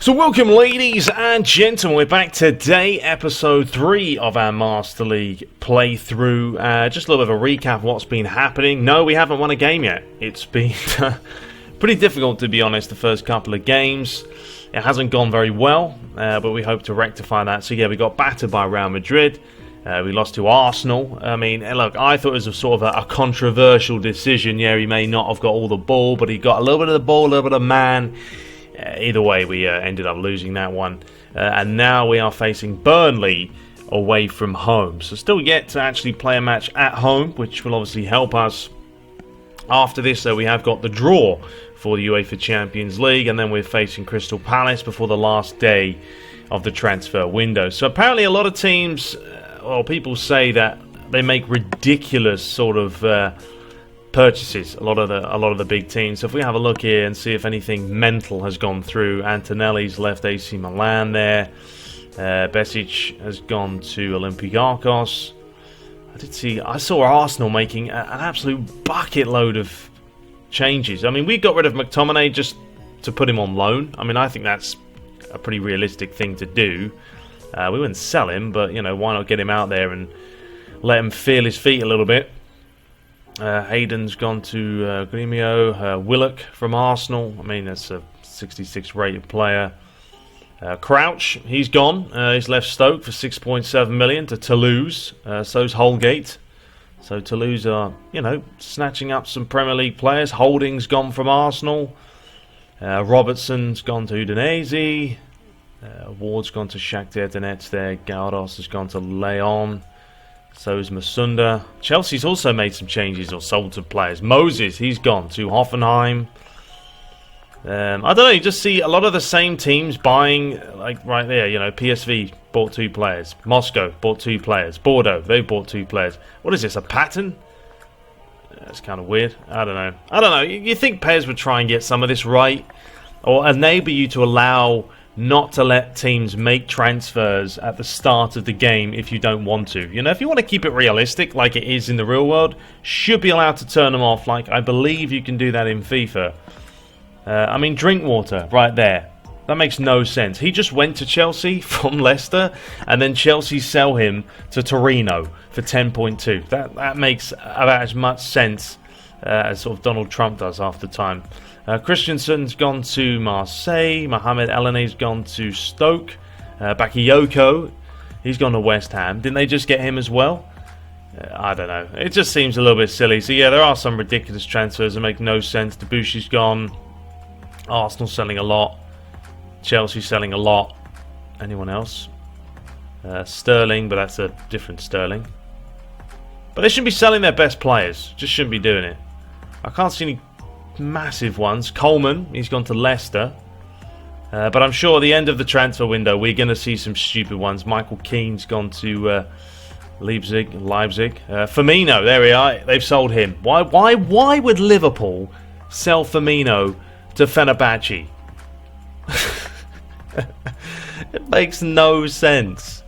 So welcome ladies and gentlemen, we're back today, episode 3 of our Master League playthrough. Just a little bit of a recap of what's been happening. No, we haven't won a game yet. It's been pretty difficult, to be honest, the first couple of games. It hasn't gone very well, but we hope to rectify that. So yeah, we got battered by Real Madrid. We lost to Arsenal. I mean, look, I thought it was a sort of a controversial decision. Yeah, he may not have got all the ball, but he got a little bit of the ball, a little bit of man. Either way, we ended up losing that one. And now we are facing Burnley away from home. So still yet to actually play a match at home, which will obviously help us. After this, we have got the draw for the UEFA Champions League. And then we're facing Crystal Palace before the last day of the transfer window. So apparently a lot of teams, well, people say that they make ridiculous sort of purchases, a lot of the big teams. So if we have a look here and see if anything mental has gone through, Antonelli's left AC Milan there. Besic has gone to Olympiacos. I saw Arsenal making an absolute bucket load of changes. I mean, we got rid of McTominay just to put him on loan. I mean, I think that's a pretty realistic thing to do. We wouldn't sell him, but you know, why not get him out there and let him feel his feet a little bit. Hayden's gone to Gremio. Willock from Arsenal. I mean, that's a 66 rated player. Crouch, he's gone. He's left Stoke for 6.7 million to Toulouse. So's Holgate. So Toulouse are, you know, snatching up some Premier League players. Holding's gone from Arsenal. Robertson's gone to Udinese. Ward's gone to Shakhtar Donetsk there. Galdos has gone to Leon. So is Masunda. Chelsea's also made some changes or sold some players. Moses, he's gone to Hoffenheim. I don't know, you just see a lot of the same teams buying, like right there, you know, PSV bought 2 players. Moscow bought 2 players. Bordeaux, they bought 2 players. What is this, a pattern? That's kind of weird. I don't know. You think PES would try and get some of this right? Or enable you to allow not to let teams make transfers at the start of the game if you don't want to. You know, if you want to keep it realistic like it is in the real world, should be allowed to turn them off like I believe you can do that in FIFA. I mean, Drinkwater, right there. That makes no sense. He just went to Chelsea from Leicester, and then Chelsea sell him to Torino for 10.2. That makes about as much sense as sort of Donald Trump does after time. Christensen's gone to Marseille. Mohamed Elneny's gone to Stoke. Bakayoko, he's gone to West Ham. Didn't they just get him as well? I don't know. It just seems a little bit silly. So yeah, there are some ridiculous transfers that make no sense. Debussy's gone. Arsenal selling a lot. Chelsea selling a lot. Anyone else? Sterling, but that's a different Sterling. But they shouldn't be selling their best players. Just shouldn't be doing it. I can't see any massive ones. Coleman, he's gone to Leicester. But I'm sure at the end of the transfer window we're going to see some stupid ones. Michael Keane's gone to Leipzig. Firmino, there we are. They've sold him. Why would Liverpool sell Firmino to Fenerbahce? It makes no sense.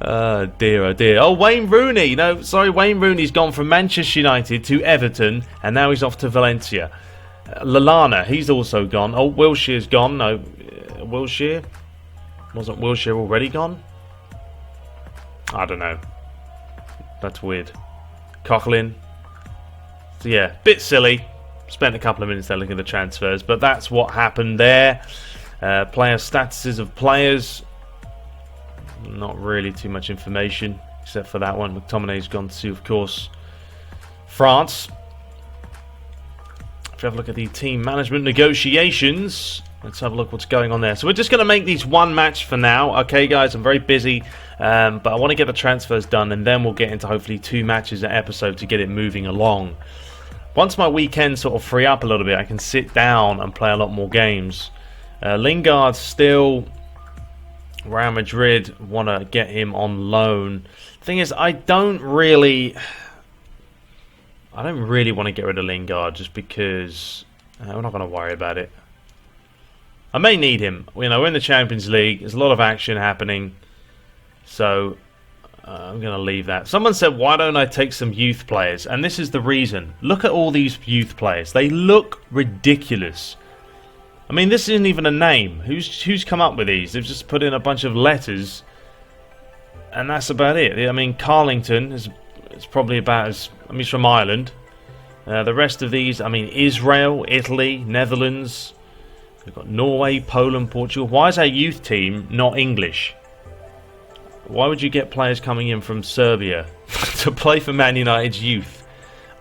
Oh dear, oh dear. Oh, Wayne Rooney. No, sorry, Wayne Rooney's gone from Manchester United to Everton, and now he's off to Valencia. Lallana, he's also gone. Oh, Wilshire's gone. No, Wilshire? Wasn't Wilshire already gone? I don't know. That's weird. Coughlin. So yeah, bit silly. Spent a couple of minutes there looking at the transfers, but that's what happened there. Player statuses of players. Not really too much information, except for that one. McTominay's gone to, of course, France. If you have a look at the team management negotiations, let's have a look what's going on there. So we're just going to make these one match for now. Okay, guys, I'm very busy, but I want to get the transfers done, and then we'll get into hopefully 2 matches an episode to get it moving along. Once my weekend sort of free up a little bit, I can sit down and play a lot more games. Lingard still... Real Madrid want to get him on loan. Thing is, I don't really want to get rid of Lingard just because we're not going to worry about it. I may need him. You know, we're in the Champions League. There's a lot of action happening. So I'm going to leave that. Someone said, why don't I take some youth players? And this is the reason. Look at all these youth players. They look ridiculous. I mean, this isn't even a name. Who's come up with these? They've just put in a bunch of letters, and that's about it. I mean, Carlington is probably about as... I mean, it's from Ireland. The rest of these, I mean, Israel, Italy, Netherlands. We've got Norway, Poland, Portugal. Why is our youth team not English? Why would you get players coming in from Serbia to play for Man United's youth?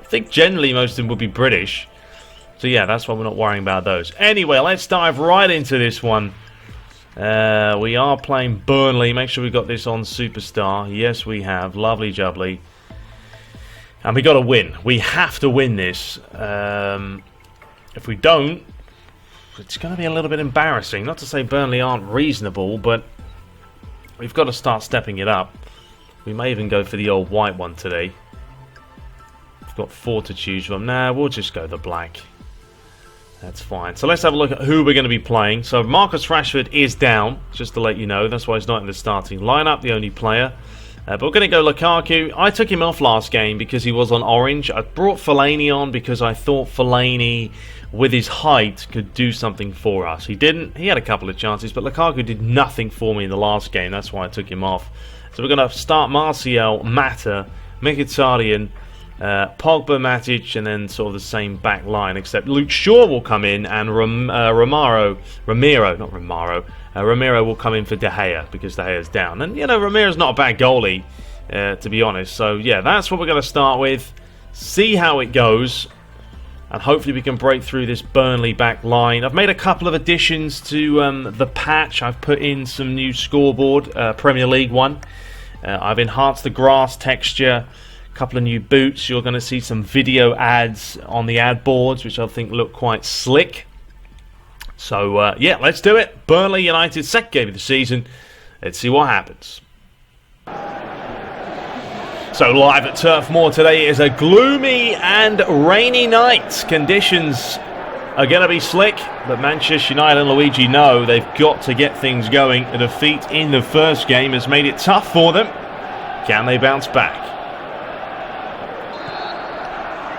I think generally most of them would be British. So yeah, that's why we're not worrying about those. Anyway, let's dive right into this one. We are playing Burnley. Make sure we got this on Superstar. Yes, we have. Lovely jubbly. And we got to win. We have to win this. If we don't, it's going to be a little bit embarrassing. Not to say Burnley aren't reasonable, but we've got to start stepping it up. We may even go for the old white one today. We've got 4 to choose from. Nah, we'll just go the black. That's fine. So let's have a look at who we're going to be playing. So Marcus Rashford is down, just to let you know. That's why he's not in the starting lineup, the only player. But we're going to go Lukaku. I took him off last game because he was on orange. I brought Fellaini on because I thought Fellaini, with his height, could do something for us. He didn't. He had a couple of chances, but Lukaku did nothing for me in the last game. That's why I took him off. So we're going to start Martial, Mata, Mkhitaryan, Pogba, Matic, and then sort of the same back line, except Luke Shaw will come in and Ramiro will come in for De Gea because De Gea's down. And, you know, Ramiro's not a bad goalie, to be honest. So, yeah, that's what we're going to start with. See how it goes. And hopefully we can break through this Burnley back line. I've made a couple of additions to the patch. I've put in some new scoreboard, Premier League one. I've enhanced the grass texture. Couple of new boots. You're going to see some video ads on the ad boards, which I think look quite slick. So yeah, let's do it. Burnley United, second game of the season. Let's see what happens. So live at Turf Moor today is a gloomy and rainy night. Conditions are going to be slick, but Manchester United and Luigi know they've got to get things going. A defeat in the first game has made it tough for them. Can they bounce back?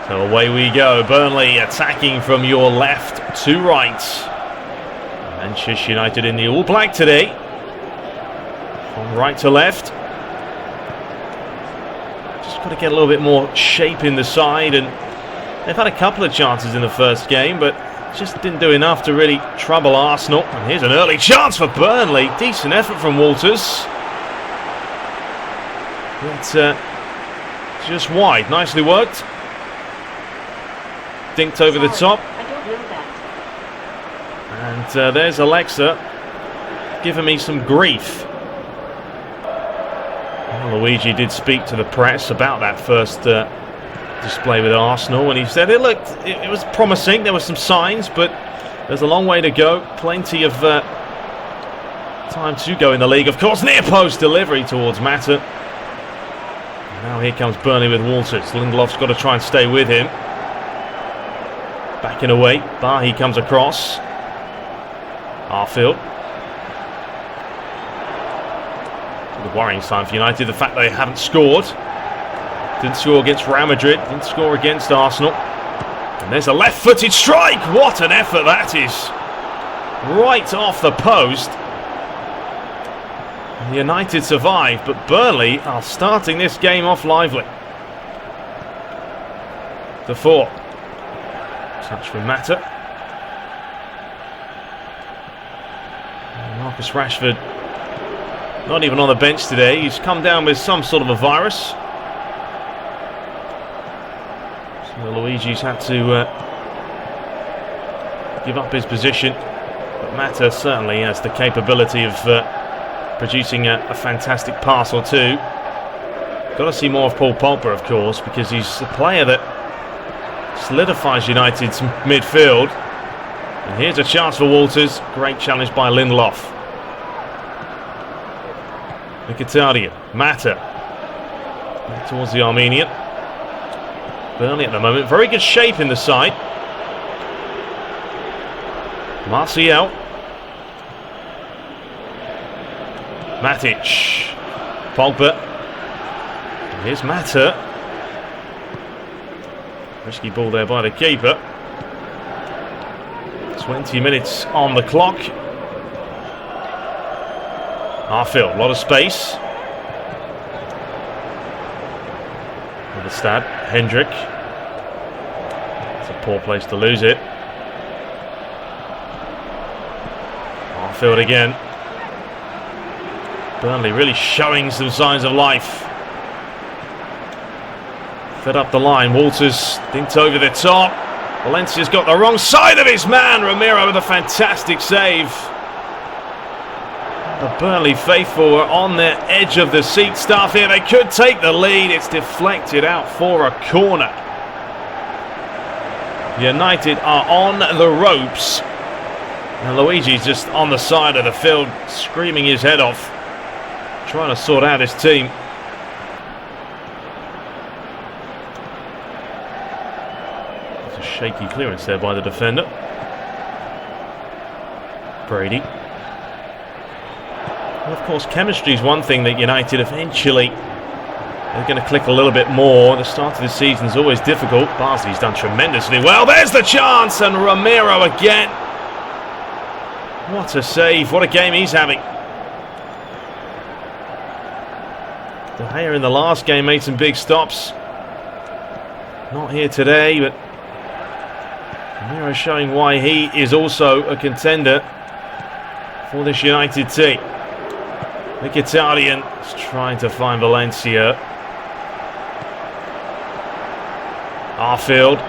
So away we go. Burnley attacking from your left to right. Manchester United in the all black today. From right to left. Just got to get a little bit more shape in the side. And they've had a couple of chances in the first game, but just didn't do enough to really trouble Arsenal. And here's an early chance for Burnley. Decent effort from Walters. But just wide. Nicely worked. Dinked over the top. And there's Alexa giving me some grief. Well, Luigi did speak to the press about that first display with Arsenal, and he said it was promising. There were some signs, but there's a long way to go. Plenty of time to go in the league. Of course, near post delivery towards Mata. And now here comes Burnley with Walters. Lindelof's got to try and stay with him. Backing away, Bahi comes across. Arfield. The worrying sign for United, the fact they haven't scored. Didn't score against Real Madrid, didn't score against Arsenal. And there's a left-footed strike. What an effort that is. Right off the post. And United survive, but Burnley are starting this game off lively. Defoe. Touch from Mata. Marcus Rashford not even on the bench today. He's come down with some sort of a virus. So Luigi's had to give up his position. But Mata certainly has the capability of producing a fantastic pass or two. Got to see more of Paul Pogba, of course, because he's a player that solidifies United's midfield. And here's a chance for Walters. Great challenge by Lindelof. Mkhitaryan, Mata. Back towards the Armenian. Burnley at the moment. Very good shape in the side. Martial. Matic. Pogba. And here's Mata. Risky ball there by the keeper. 20 minutes on the clock. Arfield, a lot of space. Stab. Hendrick. It's a poor place to lose it. Arfield again. Burnley really showing some signs of life. Fed up the line. Walters dinked over the top. Valencia's got the wrong side of his man. Romero with a fantastic save. The Burnley faithful are on the edge of the seat stuff here. They could take the lead. It's deflected out for a corner. United are on the ropes. And Luigi's just on the side of the field, screaming his head off, trying to sort out his team. It's a shaky clearance there by the defender. Brady. Well, of course, chemistry is one thing that United eventually are going to click a little bit more. The start of the season is always difficult. Barsley's done tremendously well. There's the chance, and Romero again. What a save. What a game he's having. De Gea in the last game made some big stops. Not here today, but Romero showing why he is also a contender for this United team. Mkhitaryan is trying to find Valencia. Arfield.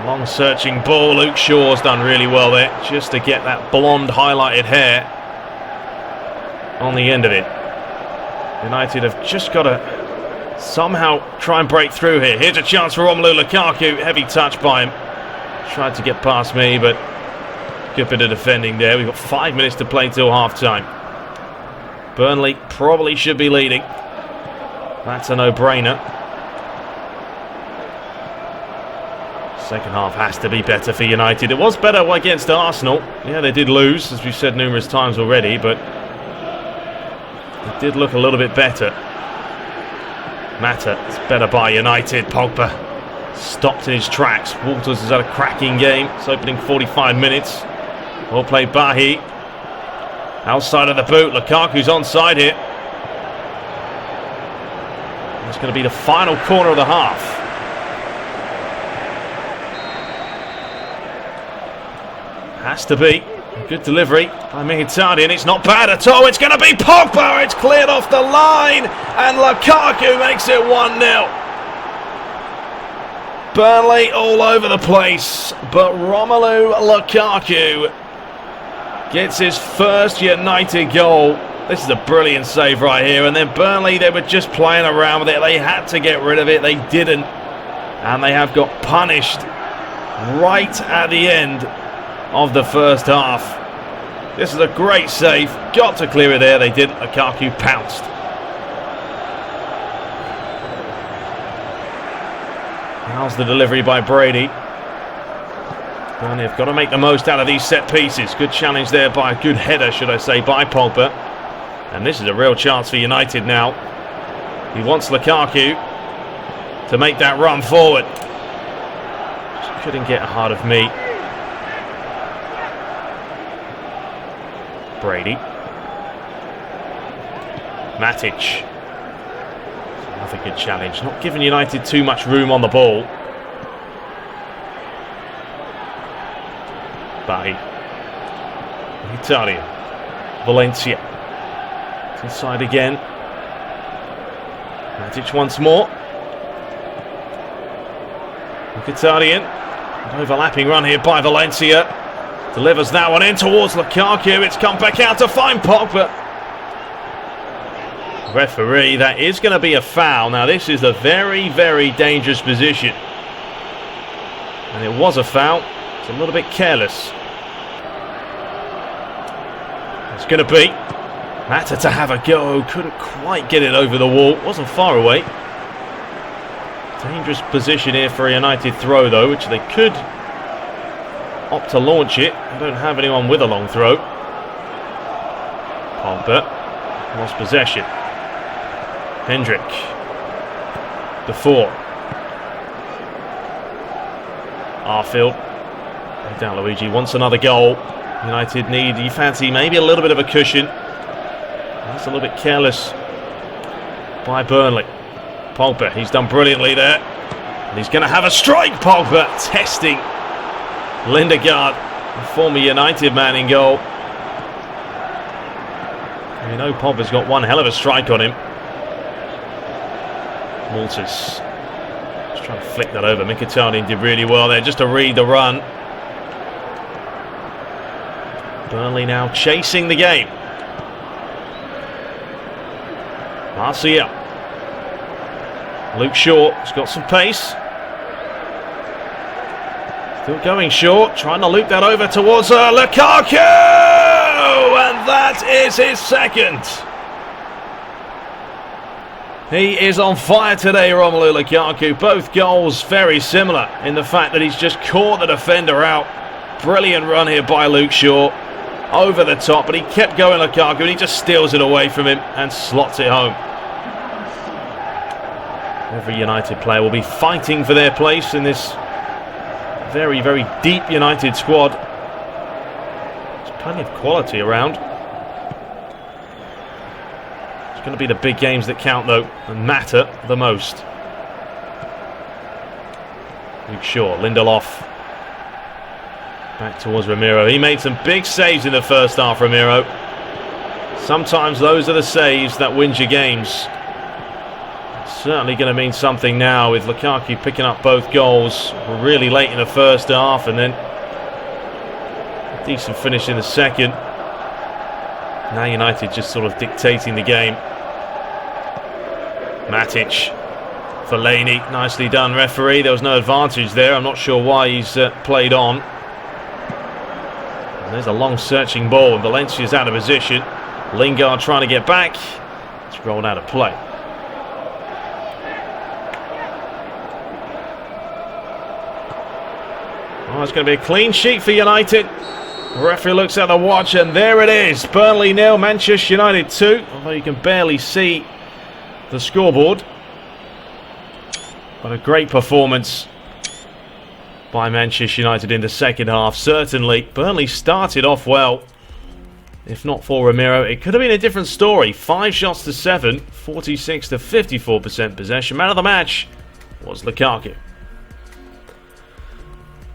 Long searching ball. Luke Shaw's done really well there, just to get that blonde highlighted hair on the end of it. United have just got to somehow try and break through here. Here's a chance for Romelu Lukaku. Heavy touch by him. Tried to get past me, but good bit of defending there. We've got 5 minutes to play till half time. Burnley probably should be leading. That's a no-brainer. Second half has to be better for United. It was better against Arsenal. Yeah, they did lose, as we've said numerous times already, but it did look a little bit better. Mata, it's better by United. Pogba stopped in his tracks. Walters has had a cracking game. It's opening 45 minutes. Well played, Bahi. Outside of the boot, Lukaku's onside here. It's going to be the final corner of the half. Has to be. Good delivery by Mkhitaryan. It's not bad at all. It's going to be Pogba. It's cleared off the line. And Lukaku makes it 1-0. Burnley all over the place. But Romelu Lukaku gets his first United goal. This is a brilliant save right here. And then Burnley, they were just playing around with it. They had to get rid of it. They didn't. And they have got punished right at the end of the first half. This is a great save. Got to clear it there. They did. Lukaku pounced. How's the delivery by Brady? And they've got to make the most out of these set pieces. Good challenge there by a good header, should I say, by Pogba. And this is a real chance for United now. He wants Lukaku to make that run forward. Just couldn't get a hold of me. Brady. Matic. Another good challenge. Not giving United too much room on the ball. Bahi. Mkhitaryan. Valencia. It's inside again. Matic once more. Mkhitaryan. An overlapping run here by Valencia. Delivers that one in towards Lukaku. It's come back out to find Pogba. Referee, that is going to be a foul. Now this is a very, very dangerous position. And it was a foul. It's a little bit careless. It's going to be Mata to have a go. Couldn't quite get it over the wall. Wasn't far away. Dangerous position here for a United throw though, which they could opt to launch it. They don't have anyone with a long throw. Pogba lost possession. Hendrick. Defour. Arfield. Down Luigi wants another goal. United need, you fancy, maybe a little bit of a cushion. That's a little bit careless by Burnley. Pogba, he's done brilliantly there. And he's going to have a strike. Pogba testing Lindegaard, the former United man, in goal. We know Pogba's got one hell of a strike on him. Maltese just trying to flick that over. Mkhitaryan did really well there just to read the run. Burnley now chasing the game. Martial. Luke Shaw has got some pace. Still going short, trying to loop that over towards Lukaku! And that is his second. He is on fire today, Romelu Lukaku. Both goals very similar in the fact that he's just caught the defender out. Brilliant run here by Luke Shaw. Over the top, but he kept going, Lukaku, and he just steals it away from him and slots it home. Every United player will be fighting for their place in this very, very deep United squad. There's plenty of quality around. It's going to be the big games that count, though, and matter the most. Luke Shaw, Lindelof. Back towards Ramiro. He made some big saves in the first half, Ramiro. Sometimes those are the saves that wins your games. It's certainly going to mean something now with Lukaku picking up both goals really late in the first half and then a decent finish in the second. Now United just sort of dictating the game. Matic. Fellaini. Nicely done, referee. There was no advantage there. I'm not sure why he's played on. And there's a long searching ball and Valencia's out of position. Lingard trying to get back. It's rolled out of play. Oh, it's going to be a clean sheet for United. The referee looks at the watch and there it is. Burnley 0, Manchester United 2. Although you can barely see the scoreboard. But a great performance by Manchester United in the second half. Certainly, Burnley started off well. If not for Ramiro, it could have been a different story. 5 shots to 7, 46 to 54% possession. Man of the match was Lukaku.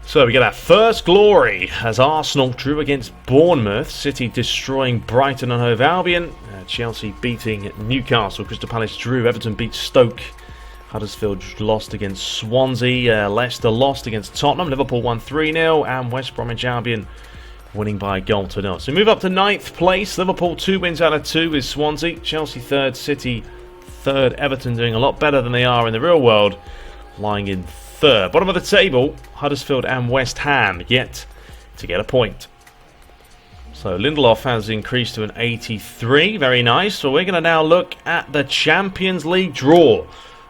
So we get our first glory as Arsenal drew against Bournemouth. City destroying Brighton and Hove Albion. Chelsea beating Newcastle. Crystal Palace drew. Everton beat Stoke. Huddersfield lost against Swansea. Leicester lost against Tottenham. Liverpool won 3-0. And West Bromwich Albion winning by a goal to nil. So we move up to 9th place. Liverpool 2 wins out of 2 with Swansea. Chelsea 3rd. City 3rd. Everton doing a lot better than they are in the real world, lying in 3rd. Bottom of the table, Huddersfield and West Ham yet to get a point. So Lindelof has increased to an 83. Very nice. So we're going to now look at the Champions League draw.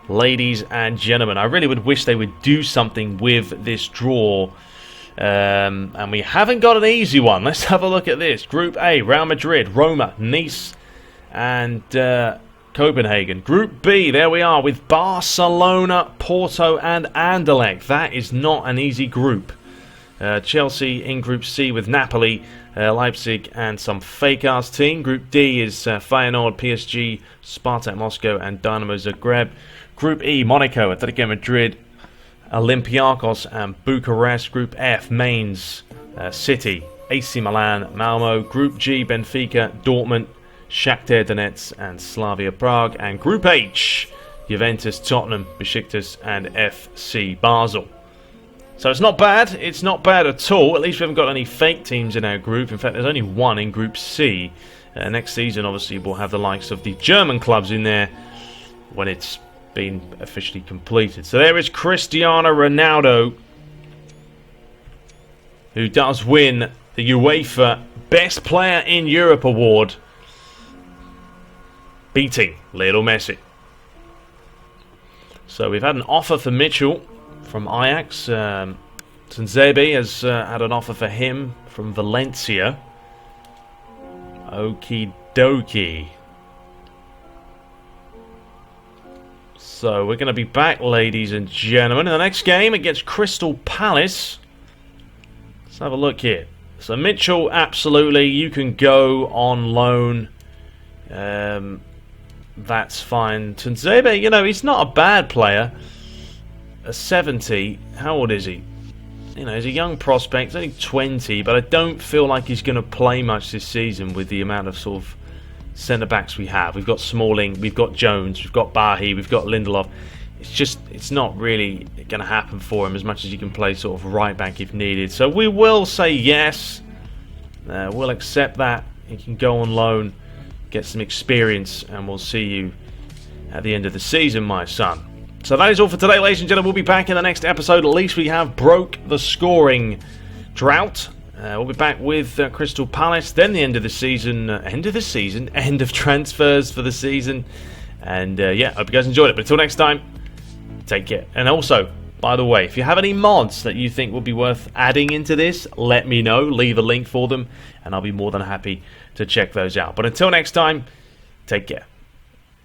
Ladies and gentlemen, I really would wish they would do something with this draw. And we haven't got an easy one. Let's have a look at this. Group A, Real Madrid, Roma, Nice, and Copenhagen. Group B, there we are with Barcelona, Porto, and Anderlecht. That is not an easy group. Chelsea in Group C with Napoli, Leipzig, and some fake-ass team. Group D is Feyenoord, PSG, Spartak Moscow, and Dynamo Zagreb. Group E, Monaco, Atletico Madrid, Olympiacos, and Bucharest. Group F, Mainz, City, AC Milan, Malmo. Group G, Benfica, Dortmund, Shakhtar Donetsk, and Slavia Prague. And Group H, Juventus, Tottenham, Besiktas, and FC Basel. So it's not bad. It's not bad at all. At least we haven't got any fake teams in our group. In fact, there's only one in Group C. Next season, obviously, we'll have the likes of the German clubs in there when it's been officially completed. So there is Cristiano Ronaldo, who does win the UEFA Best Player in Europe award, beating Lionel Messi. So we've had an offer for Mitchell from Ajax. Tanzebe has had an offer for him from Valencia. Okie dokie. So we're going to be back, ladies and gentlemen, in the next game against Crystal Palace. Let's have a look here. So Mitchell, absolutely, you can go on loan. That's fine. Tunzebe, you know, he's not a bad player. A 70. How old is he? You know, he's a young prospect. He's only 20, but I don't feel like he's going to play much this season with the amount of sort of centre-backs we have. We've got Smalling, we've got Jones, we've got Bahi, we've got Lindelof. It's not really going to happen for him as much as he can play sort of right-back if needed. So we will say yes. We'll accept that. He can go on loan, get some experience, and we'll see you at the end of the season, my son. So that is all for today, ladies and gentlemen. We'll be back in the next episode. At least we have broke the scoring drought. We'll be back with Crystal Palace. Then the end of the season. End of transfers for the season. And yeah, hope you guys enjoyed it. But until next time, take care. And also, by the way, if you have any mods that you think would be worth adding into this, let me know. Leave a link for them. And I'll be more than happy to check those out. But until next time, take care.